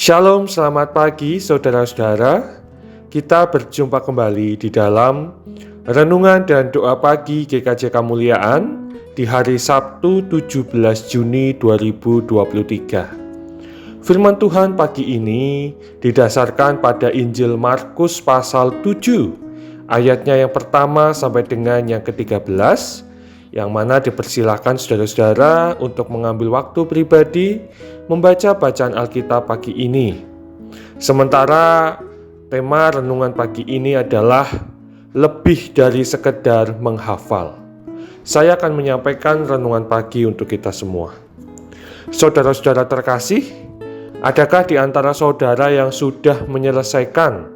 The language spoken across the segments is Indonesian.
Shalom, selamat pagi saudara-saudara. Kita berjumpa kembali di dalam renungan dan doa pagi GKJ Kemuliaan di hari Sabtu 17 Juni 2023. Firman Tuhan pagi ini didasarkan pada Injil Markus pasal 7, ayatnya yang pertama sampai dengan yang ke-13, yang mana dipersilahkan saudara-saudara untuk mengambil waktu pribadi membaca bacaan Alkitab pagi ini. Sementara tema renungan pagi ini adalah lebih dari sekedar menghafal. Saya akan menyampaikan renungan pagi untuk kita semua. Saudara-saudara terkasih, adakah di antara saudara yang sudah menyelesaikan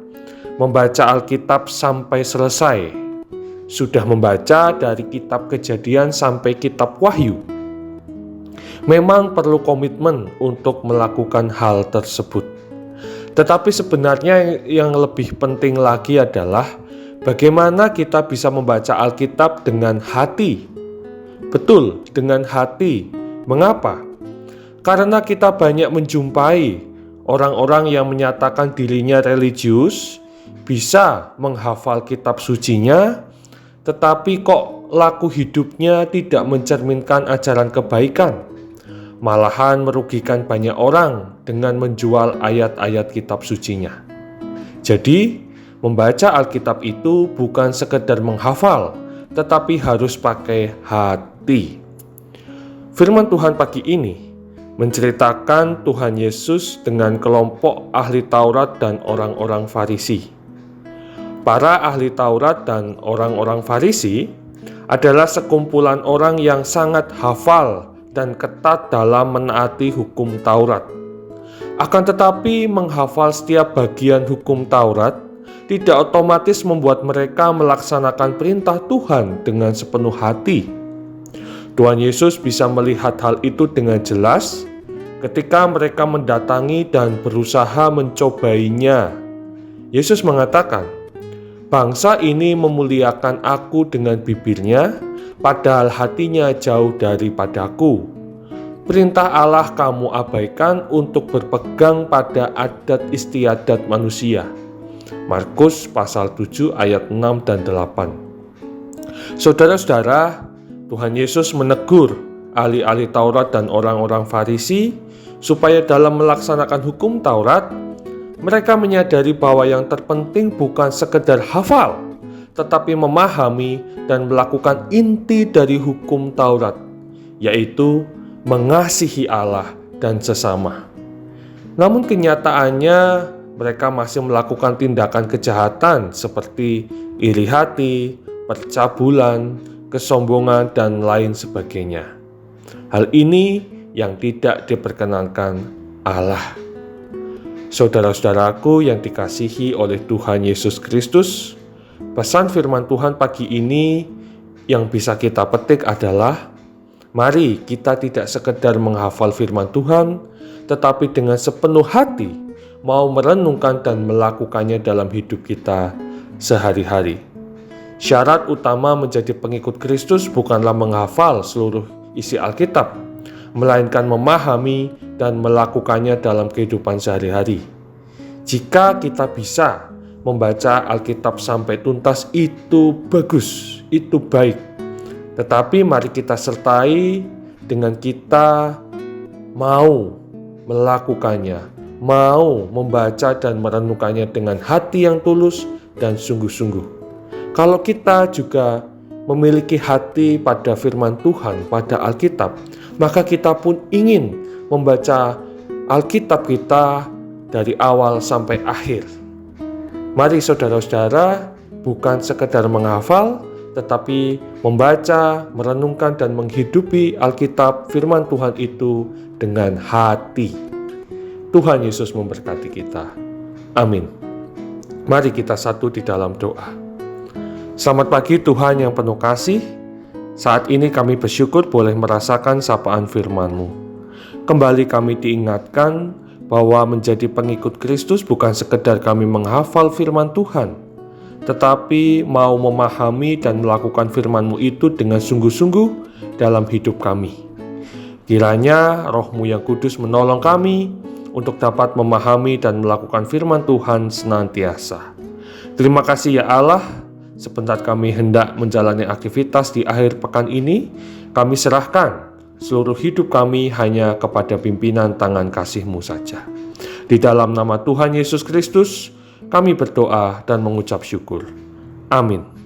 membaca Alkitab sampai selesai? Sudah membaca dari kitab Kejadian sampai kitab Wahyu? Memang perlu komitmen untuk melakukan hal tersebut. Tetapi sebenarnya yang lebih penting lagi adalah bagaimana kita bisa membaca Alkitab dengan hati. Betul, dengan hati. Mengapa? Karena kita banyak menjumpai orang-orang yang menyatakan dirinya religius, bisa menghafal kitab sucinya, tetapi kok laku hidupnya tidak mencerminkan ajaran kebaikan, malahan merugikan banyak orang dengan menjual ayat-ayat kitab sucinya. Jadi, membaca Alkitab itu bukan sekedar menghafal, tetapi harus pakai hati. Firman Tuhan pagi ini menceritakan Tuhan Yesus dengan kelompok ahli Taurat dan orang-orang Farisi. Para ahli Taurat dan orang-orang Farisi adalah sekumpulan orang yang sangat hafal dan ketat dalam menaati hukum Taurat. Akan tetapi menghafal setiap bagian hukum Taurat tidak otomatis membuat mereka melaksanakan perintah Tuhan dengan sepenuh hati. Tuhan Yesus bisa melihat hal itu dengan jelas ketika mereka mendatangi dan berusaha mencobainya. Yesus mengatakan, "Bangsa ini memuliakan aku dengan bibirnya, padahal hatinya jauh daripadaku. Perintah Allah kamu abaikan untuk berpegang pada adat istiadat manusia." Markus pasal 7 ayat 6 dan 8. Saudara-saudara, Tuhan Yesus menegur ahli-ahli Taurat dan orang-orang Farisi supaya dalam melaksanakan hukum Taurat, mereka menyadari bahwa yang terpenting bukan sekedar hafal, tetapi memahami dan melakukan inti dari hukum Taurat, yaitu mengasihi Allah dan sesama. Namun kenyataannya mereka masih melakukan tindakan kejahatan seperti iri hati, percabulan, kesombongan, dan lain sebagainya. Hal ini yang tidak diperkenankan Allah. Saudara-saudaraku yang dikasihi oleh Tuhan Yesus Kristus, pesan firman Tuhan pagi ini yang bisa kita petik adalah, mari kita tidak sekedar menghafal firman Tuhan, tetapi dengan sepenuh hati mau merenungkan dan melakukannya dalam hidup kita sehari-hari. Syarat utama menjadi pengikut Kristus bukanlah menghafal seluruh isi Alkitab, melainkan memahami dan melakukannya dalam kehidupan sehari-hari. Jika kita bisa membaca Alkitab sampai tuntas, itu bagus, itu baik. Tetapi mari kita sertai dengan kita mau melakukannya, mau membaca dan merenungkannya dengan hati yang tulus dan sungguh-sungguh. Kalau kita juga memiliki hati pada firman Tuhan, pada Alkitab, maka kita pun ingin membaca Alkitab kita dari awal sampai akhir. Mari saudara-saudara, bukan sekedar menghafal, tetapi membaca, merenungkan, dan menghidupi Alkitab firman Tuhan itu dengan hati. Tuhan Yesus memberkati kita. Amin. Mari kita satu di dalam doa. Selamat pagi Tuhan yang penuh kasih. Saat ini kami bersyukur boleh merasakan sapaan firman-Mu. Kembali kami diingatkan bahwa menjadi pengikut Kristus bukan sekedar kami menghafal firman Tuhan, tetapi mau memahami dan melakukan firman-Mu itu dengan sungguh-sungguh dalam hidup kami. Kiranya Roh-Mu yang kudus menolong kami untuk dapat memahami dan melakukan firman Tuhan senantiasa. Terima kasih ya Allah, sebentar kami hendak menjalani aktivitas di akhir pekan ini, kami serahkan seluruh hidup kami hanya kepada pimpinan tangan kasih-Mu saja. Di dalam nama Tuhan Yesus Kristus, kami berdoa dan mengucap syukur. Amin.